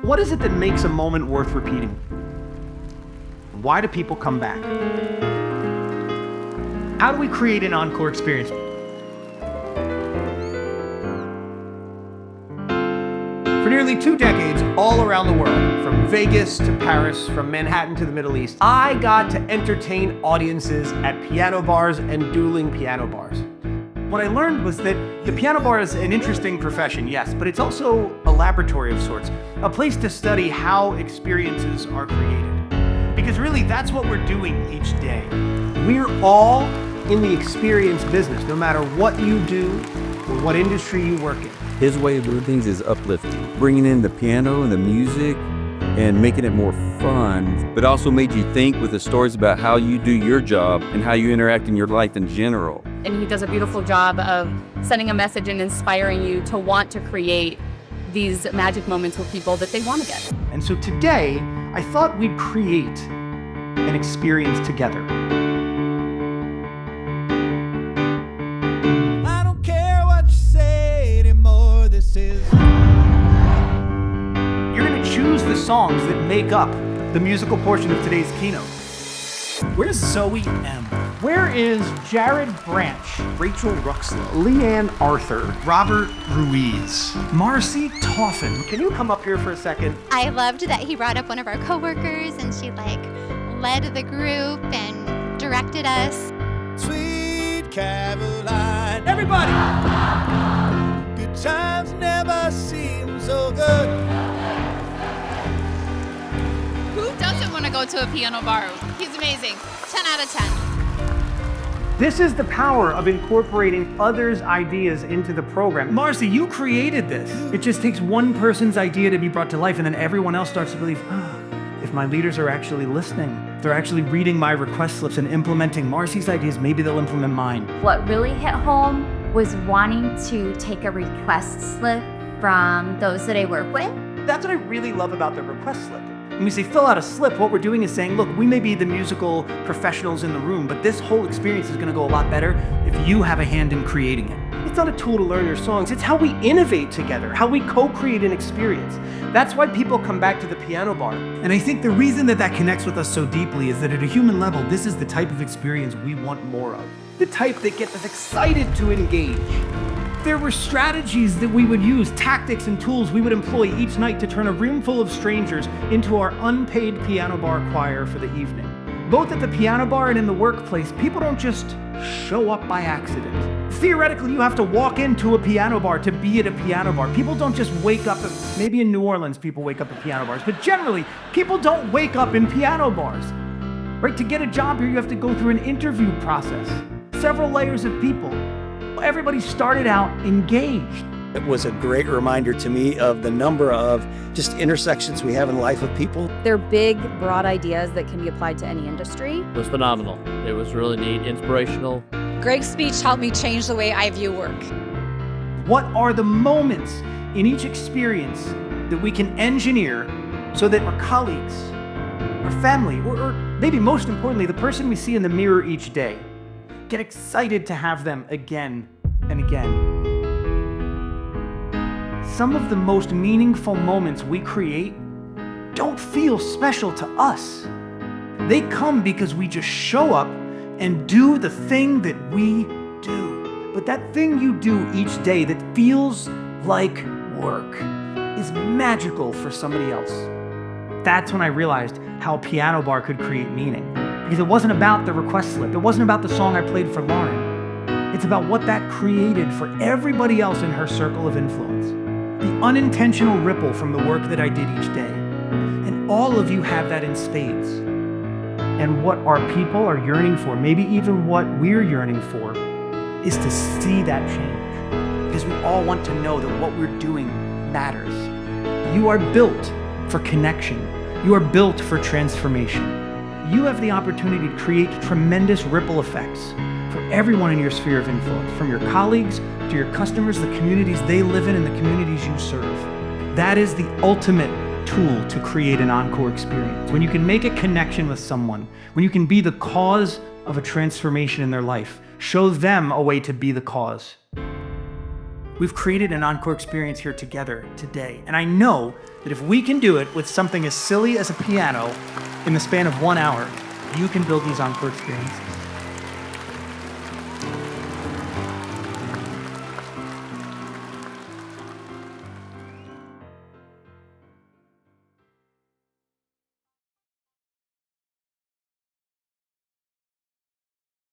What is it that makes a moment worth repeating? Why do people come back? How do we create an encore experience? For nearly 2 decades, all around the world, from Vegas to Paris, from Manhattan to the Middle East, I got to entertain audiences at piano bars and dueling piano bars. What I learned was that the piano bar is an interesting profession, yes, but it's also a laboratory of sorts, a place to study how experiences are created. Because really, that's what we're doing each day. We're all in the experience business, no matter what you do or what industry you work in. His way of doing things is uplifting, bringing in the piano and the music and making it more fun, but also made you think with the stories about how you do your job and how you interact in your life in general. And he does a beautiful job of sending a message and inspiring you to want to create these magic moments with people that they want to get. And so today, I thought we'd create an experience together. I don't care what you say anymore, this is... You're going to choose the songs that make up the musical portion of today's keynote. Where's Zoe M? Where is Jared Branch, Rachel Ruxlow, Leanne Arthur, Robert Ruiz, Marcy Toffin? Can you come up here for a second? I loved that he brought up one of our coworkers and she led the group and directed us. Sweet Caroline. Everybody! Good times never seem so good. Who doesn't want to go to a piano bar? He's amazing. 10 out of 10. This is the power of incorporating others' ideas into the program. Marcy, you created this. It just takes one person's idea to be brought to life, and then everyone else starts to believe, if my leaders are actually listening, if they're actually reading my request slips and implementing Marcy's ideas, maybe they'll implement mine. What really hit home was wanting to take a request slip from those that I work with. That's what I really love about the request slip. When we say fill out a slip, what we're doing is saying, look, we may be the musical professionals in the room, but this whole experience is going to go a lot better if you have a hand in creating it. It's not a tool to learn your songs. It's how we innovate together, how we co-create an experience. That's why people come back to the piano bar. And I think the reason that connects with us so deeply is that at a human level, this is the type of experience we want more of. The type that gets us excited to engage. There were strategies that we would use, tactics and tools we would employ each night to turn a room full of strangers into our unpaid piano bar choir for the evening. Both at the piano bar and in the workplace, people don't just show up by accident. Theoretically, you have to walk into a piano bar to be at a piano bar. People don't just wake up, maybe in New Orleans people wake up at piano bars, but generally, people don't wake up in piano bars. Right? To get a job here, you have to go through an interview process, several layers of people. Everybody started out engaged. It was a great reminder to me of the number of just intersections we have in the life of people. They're big, broad ideas that can be applied to any industry. It was phenomenal. It was really neat, inspirational. Greg's speech helped me change the way I view work. What are the moments in each experience that we can engineer so that our colleagues, our family, or maybe most importantly, the person we see in the mirror each day, get excited to have them again and again. Some of the most meaningful moments we create don't feel special to us. They come because we just show up and do the thing that we do. But that thing you do each day that feels like work is magical for somebody else. That's when I realized how a piano bar could create meaning. Because it wasn't about the request slip. It wasn't about the song I played for Lauren. It's about what that created for everybody else in her circle of influence. The unintentional ripple from the work that I did each day. And all of you have that in spades. And what our people are yearning for, maybe even what we're yearning for, is to see that change. Because we all want to know that what we're doing matters. You are built for connection. You are built for transformation. You have the opportunity to create tremendous ripple effects for everyone in your sphere of influence, from your colleagues to your customers, the communities they live in, and the communities you serve. That is the ultimate tool to create an encore experience. When you can make a connection with someone, when you can be the cause of a transformation in their life, show them a way to be the cause. We've created an encore experience here together today. And I know that if we can do it with something as silly as a piano in the span of 1 hour, you can build these encore experiences.